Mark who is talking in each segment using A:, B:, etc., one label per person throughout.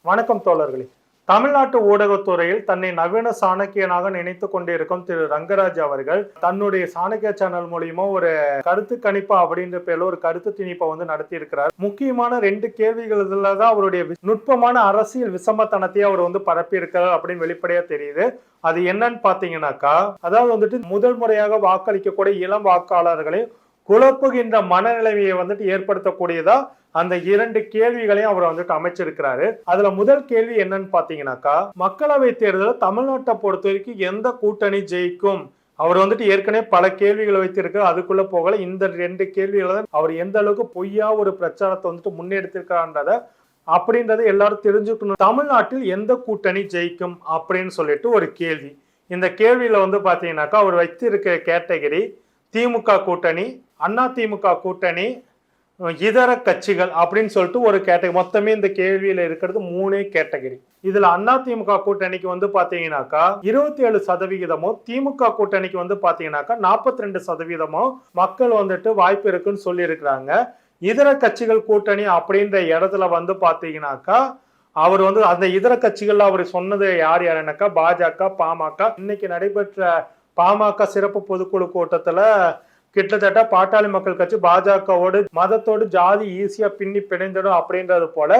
A: வணக்கம் தோழர்களே. தமிழ்நாட்டு ஊடகத்துறையில் தன்னை நவீன சாணக்கியனாக நினைத்து கொண்டிருக்கும் திரு ரங்கராஜ் அவர்கள் தன்னுடைய சாணக்கிய சேனல் மூலியமா ஒரு கருத்து கணிப்பா அப்படின்ற பேர்ல ஒரு கருத்து திணிப்பை நடத்தி இருக்கிறார். முக்கியமான 2 கேள்விகள்தான் அவருடைய நுட்பமான அரசியல் விசமத்தனத்தையே அவர் பரப்பி இருக்கிறார் அப்படின்னு வெளிப்படையா தெரியுது. அது என்னன்னு பாத்தீங்கன்னாக்கா, அதாவது முதல் முறையாக வாக்களிக்கக்கூடிய இளம் வாக்காளர்களை குழப்புகின்ற மனநிலைமையை ஏற்படுத்தக்கூடியதா அந்த 2 கேள்விகளையும் அவர் அமைச்சிருக்கிறாரு. அதுல முதல் கேள்வி என்னன்னு பாத்தீங்கன்னாக்கா, மக்களவை தேர்தலில் தமிழ்நாட்டை பொறுத்த வரைக்கும் எந்த கூட்டணி ஜெயிக்கும்? அவர் ஏற்கனவே பல கேள்விகளை வைத்திருக்காரு, அதுக்குள்ள போகல. இந்த 2 கேள்விகளை அவர் எந்த அளவுக்கு பொய்யா ஒரு பிரச்சாரத்தை முன்னெடுத்திருக்கான்றத அப்படின்றத எல்லாரும் தெரிஞ்சுக்கணும். தமிழ்நாட்டில் எந்த கூட்டணி ஜெயிக்கும் அப்படின்னு சொல்லிட்டு ஒரு கேள்வி. இந்த கேள்வியில பாத்தீங்கன்னாக்கா அவர் வைத்திருக்க கேட்டகரி திமுக கூட்டணி, அதிமுக கூட்டணி, இதர கட்சிகள் அப்படின்னு சொல்லிட்டு ஒரு கேட்டகரி. மொத்தமே இந்த கேள்வியில இருக்கிறது 3 கேட்டகரி. இதுல அதிமுக கூட்டணிக்கு பாத்தீங்கன்னாக்கா 27%, திமுக கூட்டணிக்கு பாத்தீங்கன்னாக்கா 42% மக்கள் வாய்ப்பு இருக்குன்னு சொல்லி இருக்கிறாங்க. இதர கட்சிகள் கூட்டணி அப்படின்ற இடத்துல பாத்தீங்கன்னாக்கா அவர் அந்த இதர கட்சிகள்ல அவர் சொன்னது யாருன்னாக்கா பாஜக, பாமக. இன்னைக்கு நடைபெற்ற பாமக சிறப்பு பொதுக்குழு கூட்டத்துல கிட்டத்தட்ட பாட்டாளி மக்கள் கட்சி பாஜகவோடு மதத்தோடு ஜாதி ஈஸியா பின்னி பிணைந்துடும் அப்படின்றது போல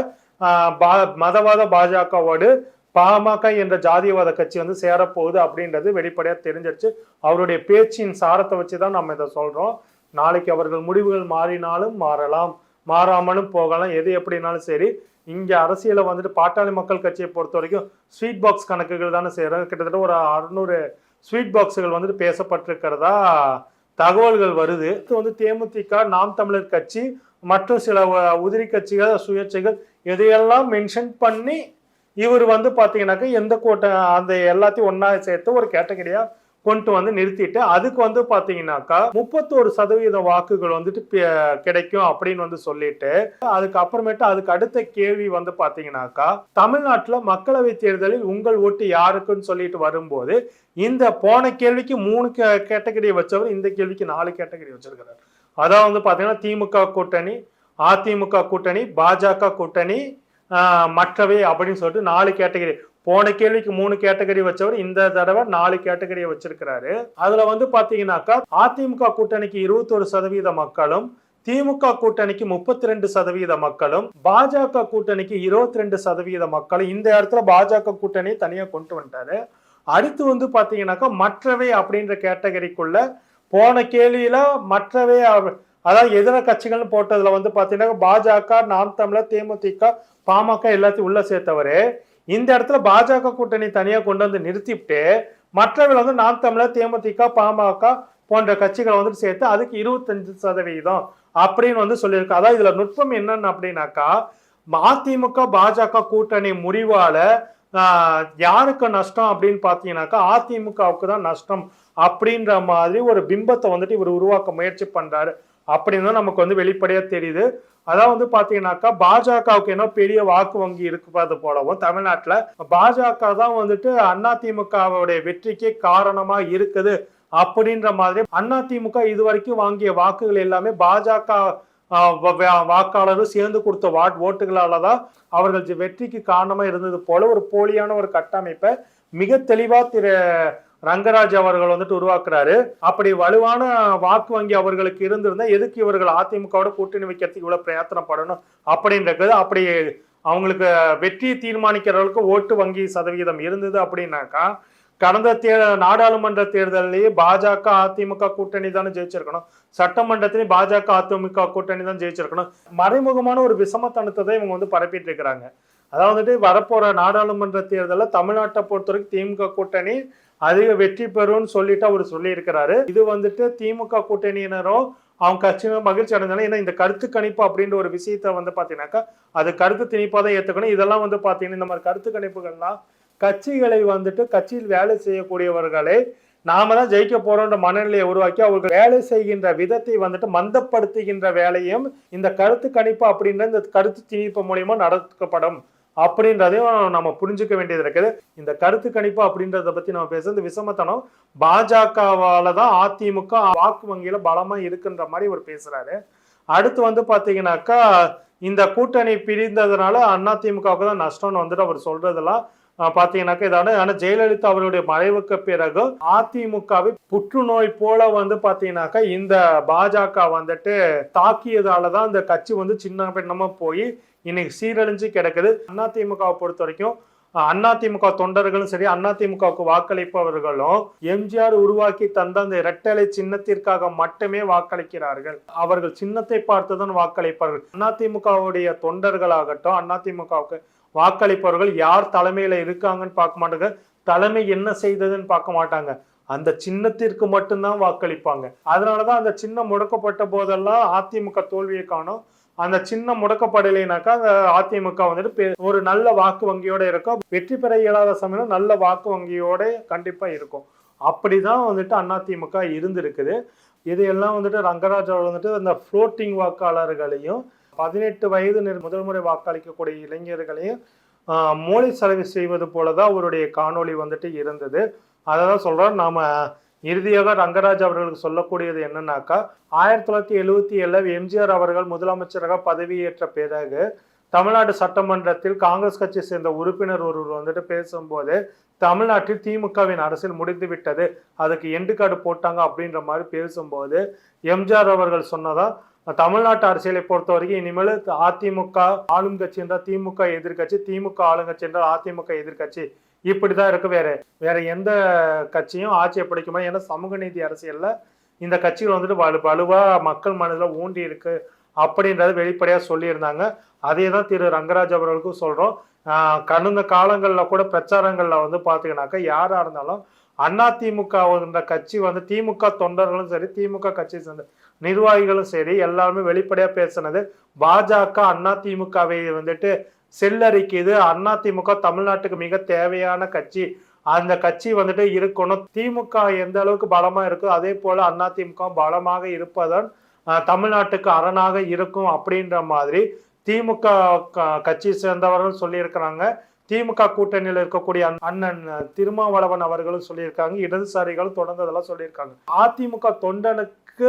A: மதவாத பாஜகவோடு பாமக என்ற ஜாதியவாத கட்சி சேரப்போகுது அப்படின்றது வெளிப்படையா தெரிஞ்சிருச்சு. அவருடைய பேச்சின் சாரத்தை வச்சுதான் நம்ம இதை சொல்றோம். நாளைக்கு அவர்கள் முடிவுகள் மாறினாலும் மாறலாம், மாறாமலும் போகலாம். எது எப்படினாலும் சரி, இங்க அரசியல பாட்டாளி மக்கள் கட்சியை பொறுத்த வரைக்கும் ஸ்வீட் பாக்ஸ் கணக்குகள் தானே செய்யறாங்க. கிட்டத்தட்ட ஒரு 600 ஸ்வீட் பாக்ஸுகள் பேசப்பட்டிருக்கிறதா தகவல்கள் வருது. தேமுதிக, நாம் தமிழர் கட்சி மற்றும் சில உதிரி கட்சிகள், சுயேட்சைகள் எதையெல்லாம் மென்ஷன் பண்ணி இவர் பாத்தீங்கன்னாக்கா எந்த கூட்ட அந்த எல்லாத்தையும் ஒன்னா சேர்த்து ஒரு கேட்டகரியா கொண்டு நிறுத்திட்டு அதுக்கு பாத்தீங்கன்னாக்கா 31% வாக்குகள் கிடைக்கும் அப்படின்னு சொல்லிட்டு அதுக்கு அப்புறமேட்டு அதுக்கு அடுத்த கேள்வி பாத்தீங்கன்னாக்கா, தமிழ்நாட்டுல மக்களவை தேர்தலில் உங்கள் ஓட்டு யாருக்குன்னு சொல்லிட்டு வரும்போது இந்த போன கேள்விக்கு 3 கேட்டகரி வச்சவர் இந்த கேள்விக்கு 4 கேட்டகரி வச்சிருக்கிறார். அதாவது பாத்தீங்கன்னா திமுக கூட்டணி, அதிமுக கூட்டணி, பாஜக கூட்டணி, மற்றவை அப்படின்னு சொல்லிட்டு 4 கேட்டகரி. போன கேள்விக்கு 3 கேட்டகரி வச்சவர் இந்த தடவை 4 கேட்டகரியை வச்சிருக்கிறாரு. அதுல பாத்தீங்கன்னாக்கா அதிமுக கூட்டணிக்கு 21% மக்களும், திமுக கூட்டணிக்கு 32% மக்களும், பாஜக கூட்டணிக்கு 22% மக்களும். இந்த இடத்துல பாஜக கூட்டணி தனியா கொண்டு வந்துட்டாரு. அடுத்து பாத்தீங்கன்னாக்கா மற்றவை அப்படின்ற கேட்டகரிக்குள்ள போன கேள்வியில மற்றவை அதாவது எதிர கட்சிகள்னு போட்டதுல பாத்தீங்கன்னா பாஜக, நாம் தமிழர், தேமுதிக, பாமக எல்லாத்தையும் உள்ள சேர்த்தவரு இந்த இடத்துல பாஜக கூட்டணி தனியா கொண்டு நிறுத்திவிட்டு மற்றவர்கள் நாம் தமிழர், தேமுதிக, பாமக போன்ற கட்சிகளை சேர்த்து அதுக்கு 25% அப்படின்னு சொல்லியிருக்கு. அதாவது இதுல நுட்பம் என்னன்னு அப்படின்னாக்கா, அதிமுக பாஜக கூட்டணி முறிவால யாருக்கு நஷ்டம் அப்படின்னு பாத்தீங்கன்னாக்கா அதிமுகவுக்கு தான் நஷ்டம் அப்படின்ற மாதிரி ஒரு பிம்பத்தை இவர் உருவாக்க முயற்சி பண்றாரு அப்படின்னு நமக்கு வெளிப்படையா தெரியுது. அதான் பாத்தீங்கன்னாக்கா பாஜகவுக்கு என்ன பெரிய வாக்கு வங்கி இருப்பது போலவும் தமிழ்நாட்டுல பாஜக தான் அதிமுகவுடைய வெற்றிக்கே காரணமா இருக்குது அப்படின்ற மாதிரி அதிமுக இதுவரைக்கும் வாங்கிய வாக்குகள் எல்லாமே பாஜக வாக்காளர்கள் சேர்ந்து கொடுத்த ஓட்டுகளாலதான் அவர்கள் வெற்றிக்கு காரணமா இருந்தது போல ஒரு போலியான ஒரு கட்டமைப்பை மிக தெளிவா திரு ரங்கராஜ் அவர்கள் உருவாக்குறாரு. அப்படி வலுவான வாக்கு வங்கி அவர்களுக்கு இருந்திருந்தா எதுக்கு இவர்கள் அதிமுகவோட கூட்டணி வைக்கிறதுக்கு இவ்வளவு பிரயத்தனப்படணும் அப்படின்றது. அப்படி அவங்களுக்கு வெற்றியை தீர்மானிக்கிறவர்களுக்கு ஓட்டு வங்கி சதவீதம் இருந்தது அப்படின்னாக்கா, கடந்த நாடாளுமன்ற தேர்தலிலேயே பாஜக அதிமுக கூட்டணி தானே ஜெயிச்சிருக்கணும், சட்டமன்றத்திலேயே பாஜக அதிமுக கூட்டணி தான் ஜெயிச்சிருக்கணும். மறைமுகமான ஒரு விசமத்தனத்தை தான் இவங்க பரப்பிட்டு இருக்கிறாங்க. அதாவது வரப்போற நாடாளுமன்ற தேர்தலில் தமிழ்நாட்டை பொறுத்த வரைக்கும் திமுக கூட்டணி அதிக வெற்றி பெறும்னு சொல்லிட்டு அவர் சொல்லி இருக்கிறாரு. இது திமுக கூட்டணியினரும் அவங்க கட்சியினர் மகிழ்ச்சி அடைஞ்சாலும், ஏன்னா இந்த கருத்து கணிப்பு அப்படின்ற ஒரு விஷயத்த பாத்தீங்கன்னாக்கா அது கருத்து திணிப்பாதான் ஏத்துக்கணும். இதெல்லாம் பாத்தீங்கன்னா இந்த மாதிரி கருத்து கணிப்புகள்லாம் கட்சிகளை கட்சியில் வேலை செய்யக்கூடியவர்களை நாம தான் ஜெயிக்க போறோன்ற மனநிலையை உருவாக்கி அவர்கள் வேலை செய்கின்ற விதத்தை மந்தப்படுத்துகின்ற வேலையும் இந்த கருத்து கணிப்பு அப்படின்ற இந்த கருத்து திணிப்பு மூலியமா நடக்கப்படும் அப்படின்றதையும் நம்ம புரிஞ்சுக்க வேண்டியது இருக்குது. இந்த கருத்து கணிப்பு அப்படின்றத பத்தி நம்ம பேச இந்த விசமத்தனம் பாஜகவால தான் அதிமுக வாக்கு வங்கியில பலமா இருக்குன்ற மாதிரி இவர் பேசுறாரு. அடுத்து பாத்தீங்கன்னாக்கா இந்த கூட்டணி பிரிந்ததுனால அதிமுகவுக்கு தான் நஷ்டம்னு வந்துட்டு அவர் சொல்றதெல்லாம் பாத்தீங்கன்னாக்க இதான. ஆனா ஜெயலலிதா அவருடைய மறைவுக்கு பிறகு அதிமுகவை புற்றுநோய் போல வந்து பாத்தீங்கன்னாக்கா இந்த பாஜக வந்துட்டு தாக்கியதாலதான் இந்த கட்சி வந்து சின்ன பின்னமா போய் இன்னைக்கு சீரழிஞ்சு கிடக்குது. அதிமுகவை பொறுத்த வரைக்கும் அதிமுக தொண்டர்களும் சரி, அதிமுகவுக்கு வாக்களிப்பவர்களும் எம்ஜிஆர் உருவாக்கி தந்த அந்த இரட்டலை சின்னத்திற்காக மட்டுமே வாக்களிக்கிறார்கள். அவர்கள் சின்னத்தை பார்த்துதான் வாக்களிப்பார்கள். அதிமுகவுடைய தொண்டர்களாகட்டும், அதிமுகவுக்கு வாக்களிப்பவர்கள் யார் தலைமையில இருக்காங்கன்னு பார்க்க மாட்டாங்க, தலைமை என்ன செய்ததுன்னு பார்க்க மாட்டாங்க, அந்த சின்னத்திற்கு மட்டும்தான் வாக்களிப்பாங்க. அதனாலதான் அந்த சின்னம் முடக்கப்பட்ட போதெல்லாம் அதிமுக தோல்வியை காணும். அந்த சின்னம் முடக்கப்படலைனாக்கா அந்த அதிமுக வந்துட்டு ஒரு நல்ல வாக்கு வங்கியோட இருக்கும். வெற்றி பெற இயலாத சமயம் நல்ல வாக்கு வங்கியோட கண்டிப்பா இருக்கும். அப்படிதான் வந்துட்டு அதிமுக இருந்திருக்குது. இதையெல்லாம் வந்துட்டு ரங்கராஜ் அவர் வந்துட்டு அந்த புளோட்டிங் வாக்காளர்களையும் 18 வயது முதல் முறை வாக்களிக்கக்கூடிய இளைஞர்களையும் மூளை செலவு செய்வது போலதான் அவருடைய காணொளி வந்துட்டு இருந்தது. அதான் சொல்றோம். நாம இறுதியாக ரங்கராஜ் அவர்களுக்கு சொல்லக்கூடியது என்னன்னாக்கா, 1977 எம்ஜிஆர் அவர்கள் முதலமைச்சராக பதவியேற்ற பிறகு தமிழ்நாடு சட்டமன்றத்தில் காங்கிரஸ் கட்சியை சேர்ந்த உறுப்பினர் ஒருவர் வந்துட்டு பேசும்போது, தமிழ்நாட்டில் திமுகவின் அரசியல் முடிந்து விட்டது, அதுக்கு எண்டு கார்டு போட்டாங்க அப்படின்ற மாதிரி பேசும்போது எம்ஜிஆர் அவர்கள் சொன்னதா, தமிழ்நாட்டு அரசியலை பொறுத்த வரைக்கும் இனிமேல் அதிமுக ஆளும் கட்சி என்றால் திமுக எதிர்கட்சி, திமுக ஆளுங்கட்சி என்றால் அதிமுக எதிர்கட்சி, இப்படிதான் இருக்கு. வேற எந்த கட்சியும் ஆட்சியை பிடிக்குமா? ஏன்னா சமூக நீதி அரசியல்ல இந்த கட்சிகள் வந்துட்டு வலுவா மக்கள் மனதில் ஊண்டி இருக்கு அப்படின்றத வெளிப்படையா சொல்லியிருந்தாங்க. அதே தான் திரு ரங்கராஜ் அவர்களுக்கும் சொல்றோம். கடந்த காலங்கள்ல கூட பிரச்சாரங்கள்ல வந்து பாத்தீங்கன்னாக்கா யாரா இருந்தாலும் அதிமுக கட்சி வந்து திமுக தொண்டர்களும் சரி, திமுக கட்சியை சேர்ந்த நிர்வாகிகளும் சரி, எல்லாருமே வெளிப்படையா பேசினது பாஜக அதிமுகவை வந்துட்டு செல்லரிக்குது. அதிமுக தமிழ்நாட்டுக்கு மிக தேவையான கட்சி, அந்த கட்சி வந்துட்டு இருக்கணும். திமுக எந்த அளவுக்கு பலமா இருக்கோ அதே போல அதிமுக பலமாக இருப்பதன் தமிழ்நாட்டுக்கு அரணாக இருக்கும் அப்படின்ற மாதிரி திமுக கட்சி சேர்ந்தவர்கள் சொல்லியிருக்கிறாங்க. திமுக கூட்டணியில் இருக்கக்கூடிய அண்ணன் திருமாவளவன் அவர்களும் சொல்லியிருக்காங்க. இடதுசாரிகளும் தொடர்ந்து அதெல்லாம் சொல்லியிருக்காங்க. அதிமுக தொண்டனுக்கு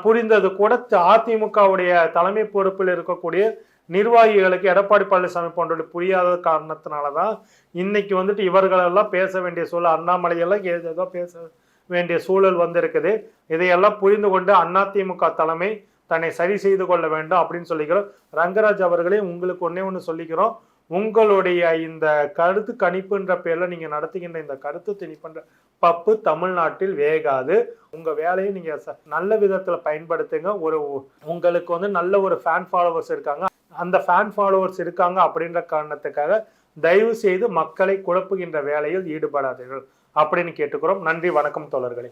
A: புரிந்தது கூட அதிமுகவுடைய தலைமை பொறுப்பில் இருக்கக்கூடிய நிர்வாகிகளுக்கு எடப்பாடி பழனிசாமி போன்ற புரியாத காரணத்தினாலதான் இன்னைக்கு வந்துட்டு இவர்களெல்லாம் பேச வேண்டிய சூழல், அண்ணாமலையெல்லாம் ஏதோ பேச வேண்டிய சூழல் வந்திருக்குது. இதையெல்லாம் புரிந்து கொண்டு அதிமுக தலைமை தன்னை சரி செய்து கொள்ள வேண்டும் அப்படின்னு சொல்லிக்கிறோம். ரங்கராஜ் அவர்களே, உங்களுக்கு ஒண்ணு சொல்லிக்கிறோம். உங்களுடைய இந்த கருத்து கணிப்புன்ற பேர்ல நீங்க நடத்துகின்ற இந்த கருத்து திணிப்புன்ற பப்பு தமிழ்நாட்டில் வேகாது. உங்க வேலையை நீங்க நல்ல விதத்துல பயன்படுத்துங்க. உங்களுக்கு வந்து நல்ல ஒரு ஃபேன் ஃபாலோவர்ஸ் இருக்காங்க. அந்த ஃபேன் ஃபாலோவர்ஸ் இருக்காங்க அப்படின்ற காரணத்துக்காக தயவு செய்து மக்களை குழப்புகின்ற வேலையில் ஈடுபடாதீர்கள் அப்படின்னு கேட்டுக்கிறோம். நன்றி, வணக்கம் தோழர்களே.